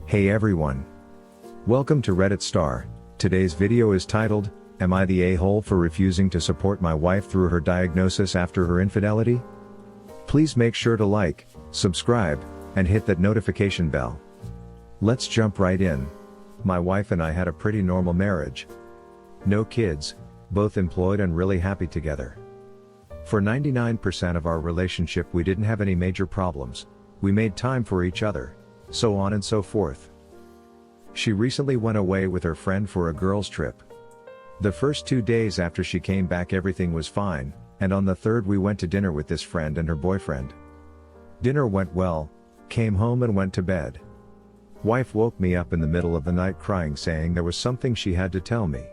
Hey everyone. Welcome to Reddit Star. Today's video is titled, Am I the a-hole for refusing to support my wife through her diagnosis after her infidelity? Please make sure to like, subscribe, and hit that notification bell. Let's jump right in. My wife and I had a pretty normal marriage. No kids, both employed and really happy together. For 99% of our relationship we didn't have any major problems. We made time for each other, so on and so forth. She recently went away with her friend for a girls' trip. The first 2 days after she came back everything was fine, and on the third we went to dinner with this friend and her boyfriend. Dinner went well, came home and went to bed. Wife woke me up in the middle of the night crying saying there was something she had to tell me.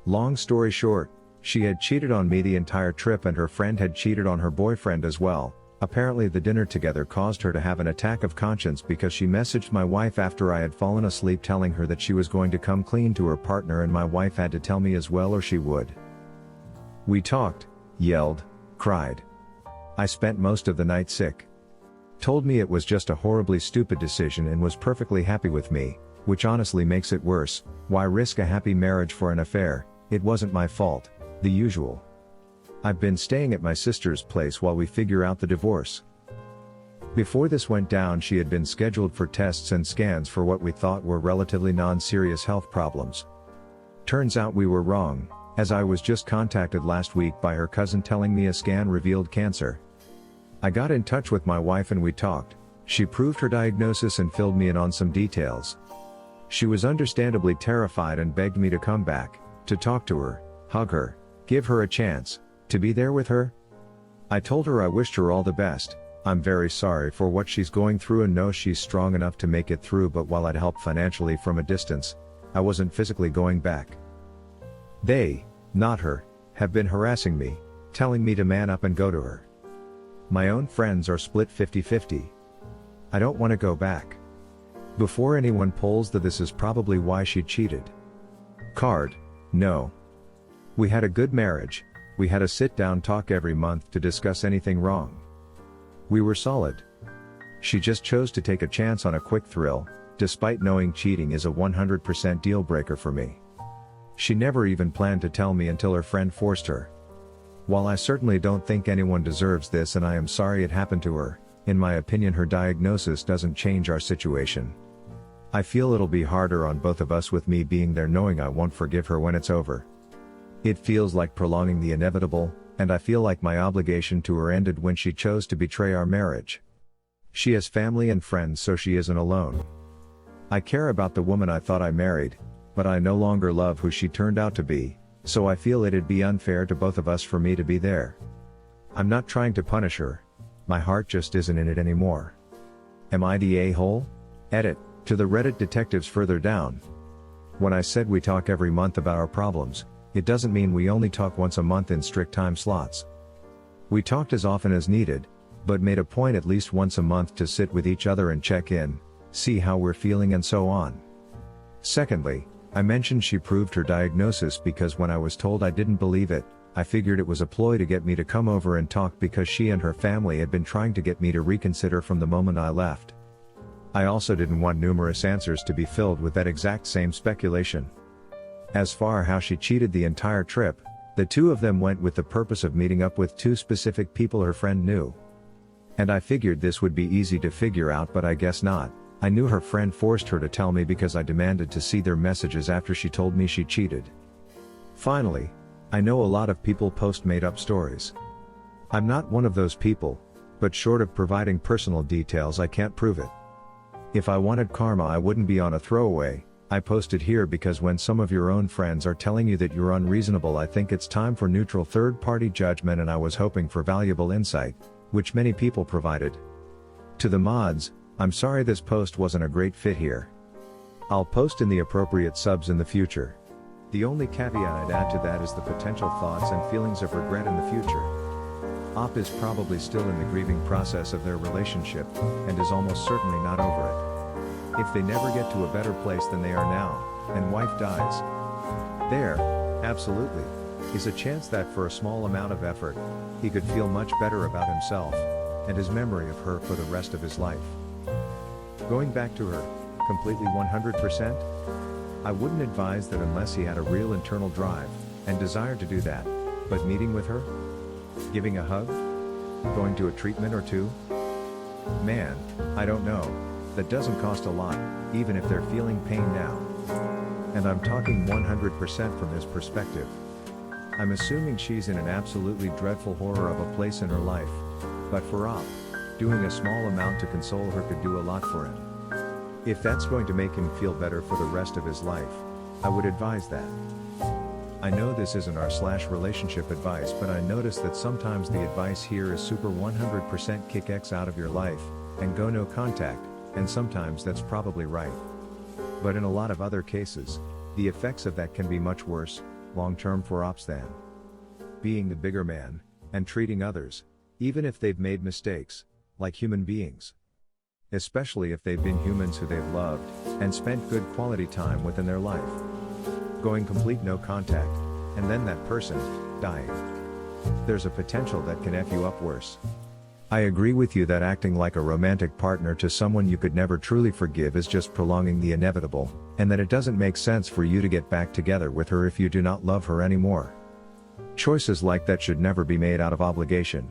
Long story short, she had cheated on me the entire trip and her friend had cheated on her boyfriend as well. Apparently the dinner together caused her to have an attack of conscience because she messaged my wife after I had fallen asleep telling her that she was going to come clean to her partner and my wife had to tell me as well or she would. We talked, yelled, cried. I spent most of the night sick. Told me it was just a horribly stupid decision and was perfectly happy with me, which honestly makes it worse. Why risk a happy marriage for an affair? It wasn't my fault. The usual. I've been staying at my sister's place while we figure out the divorce. Before this went down she had been scheduled for tests and scans for what we thought were relatively non-serious health problems. Turns out we were wrong, as I was just contacted last week by her cousin telling me a scan revealed cancer. I got in touch with my wife and we talked. She proved her diagnosis and filled me in on some details. She was understandably terrified and begged me to come back, to talk to her, hug her, give her a chance, to be there with her. I told her I wished her all the best. I'm very sorry for what she's going through and know she's strong enough to make it through, but while I'd help financially from a distance, I wasn't physically going back. They, not her, have been harassing me, telling me to man up and go to her. My own friends are split 50-50. I don't want to go back. Before anyone pulls this is probably why she cheated. Card, no. We had a good marriage. We had a sit-down talk every month to discuss anything wrong. We were solid. She just chose to take a chance on a quick thrill, despite knowing cheating is a 100% deal breaker for me. She never even planned to tell me until her friend forced her. While I certainly don't think anyone deserves this and I am sorry it happened to her, in my opinion her diagnosis doesn't change our situation. I feel it'll be harder on both of us with me being there knowing I won't forgive her when it's over. It feels like prolonging the inevitable, and I feel like my obligation to her ended when she chose to betray our marriage. She has family and friends so she isn't alone. I care about the woman I thought I married, but I no longer love who she turned out to be, so I feel it'd be unfair to both of us for me to be there. I'm not trying to punish her. My heart just isn't in it anymore. Am I the a-hole? Edit, to the Reddit detectives further down. When I said we talk every month about our problems, it doesn't mean we only talk once a month in strict time slots. We talked as often as needed, but made a point at least once a month to sit with each other and check in, see how we're feeling and so on. Secondly, I mentioned she proved her diagnosis because when I was told I didn't believe it, I figured it was a ploy to get me to come over and talk because she and her family had been trying to get me to reconsider from the moment I left. I also didn't want numerous answers to be filled with that exact same speculation. As far how she cheated the entire trip, the two of them went with the purpose of meeting up with two specific people her friend knew. And I figured this would be easy to figure out but I guess not. I knew her friend forced her to tell me because I demanded to see their messages after she told me she cheated. Finally, I know a lot of people post made-up stories. I'm not one of those people, but short of providing personal details I can't prove it. If I wanted karma I wouldn't be on a throwaway. I posted here because when some of your own friends are telling you that you're unreasonable I think it's time for neutral third-party judgment and I was hoping for valuable insight, which many people provided. To the mods, I'm sorry this post wasn't a great fit here. I'll post in the appropriate subs in the future. The only caveat I'd add to that is the potential thoughts and feelings of regret in the future. Op is probably still in the grieving process of their relationship, and is almost certainly not over it. If they never get to a better place than they are now, and wife dies, there, absolutely, is a chance that for a small amount of effort, he could feel much better about himself, and his memory of her for the rest of his life. Going back to her Completely 100%? I wouldn't advise that unless he had a real internal drive and desire to do that. But meeting with her? Giving a hug? Going to a treatment or two? Man, I don't know. That doesn't cost a lot, even if they're feeling pain now. And I'm talking 100% from his perspective. I'm assuming she's in an absolutely dreadful horror of a place in her life. But for Op, doing a small amount to console her could do a lot for him. If that's going to make him feel better for the rest of his life, I would advise that. I know this isn't our/relationship advice, but I notice that sometimes the advice here is super 100% kick X out of your life, and go no contact, and sometimes that's probably right. But in a lot of other cases, the effects of that can be much worse, long-term for Ops than being the bigger man, and treating others, even if they've made mistakes, like human beings. Especially if they've been humans who they've loved, and spent good quality time with in their life. Going complete no contact, and then that person, dying. There's a potential that can F you up worse. I agree with you that acting like a romantic partner to someone you could never truly forgive is just prolonging the inevitable, and that it doesn't make sense for you to get back together with her if you do not love her anymore. Choices like that should never be made out of obligation.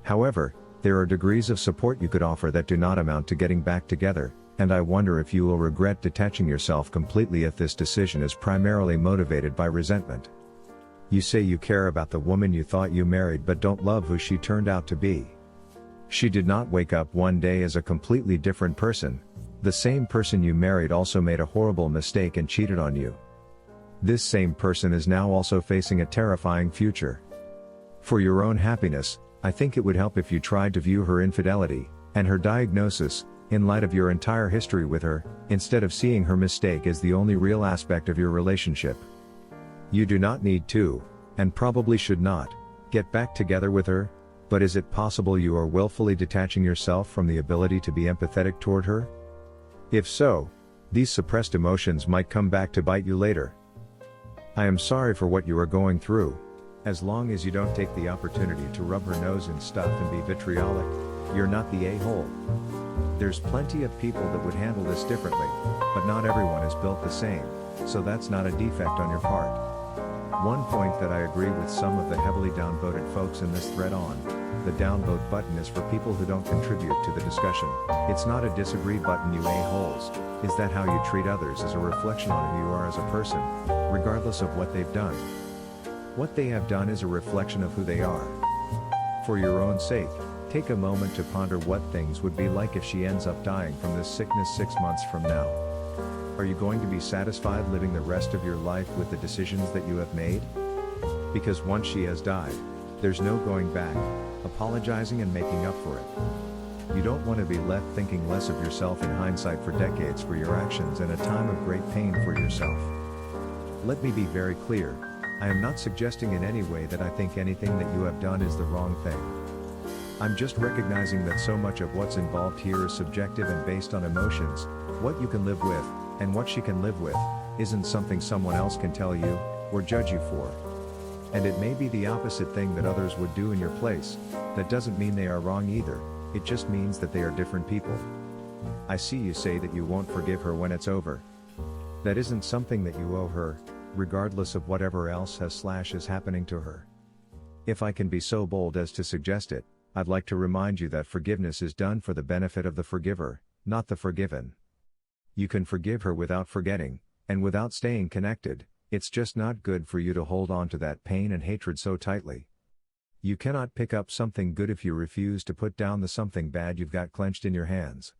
However, there are degrees of support you could offer that do not amount to getting back together, and I wonder if you will regret detaching yourself completely if this decision is primarily motivated by resentment. You say you care about the woman you thought you married but don't love who she turned out to be. She did not wake up one day as a completely different person. The same person you married also made a horrible mistake and cheated on you. This same person is now also facing a terrifying future. For your own happiness, I think it would help if you tried to view her infidelity, and her diagnosis, in light of your entire history with her, instead of seeing her mistake as the only real aspect of your relationship. You do not need to, and probably should not, get back together with her, but is it possible you are willfully detaching yourself from the ability to be empathetic toward her? If so, these suppressed emotions might come back to bite you later. I am sorry for what you are going through. As long as you don't take the opportunity to rub her nose in stuff and be vitriolic, you're not the a-hole. There's plenty of people that would handle this differently, but not everyone is built the same, so that's not a defect on your part. One point that I agree with some of the heavily downvoted folks in this thread on: the downvote button is for people who don't contribute to the discussion. It's not a disagree button, you a-holes. Is that how you treat others is a reflection on who you are as a person, regardless of what they've done. What they have done is a reflection of who they are. For your own sake, take a moment to ponder what things would be like if she ends up dying from this sickness 6 months from now. Are you going to be satisfied living the rest of your life with the decisions that you have made? Because once she has died, there's no going back, apologizing and making up for it. You don't want to be left thinking less of yourself in hindsight for decades for your actions and a time of great pain for yourself. Let me be very clear. I am not suggesting in any way that I think anything that you have done is the wrong thing. I'm just recognizing that so much of what's involved here is subjective and based on emotions. What you can live with, and what she can live with, isn't something someone else can tell you, or judge you for. And it may be the opposite thing that others would do in your place. That doesn't mean they are wrong either, it just means that they are different people. I see you say that you won't forgive her when it's over. That isn't something that you owe her, regardless of whatever else is happening to her. If I can be so bold as to suggest it, I'd like to remind you that forgiveness is done for the benefit of the forgiver, not the forgiven. You can forgive her without forgetting, and without staying connected. It's just not good for you to hold on to that pain and hatred so tightly. You cannot pick up something good if you refuse to put down the something bad you've got clenched in your hands.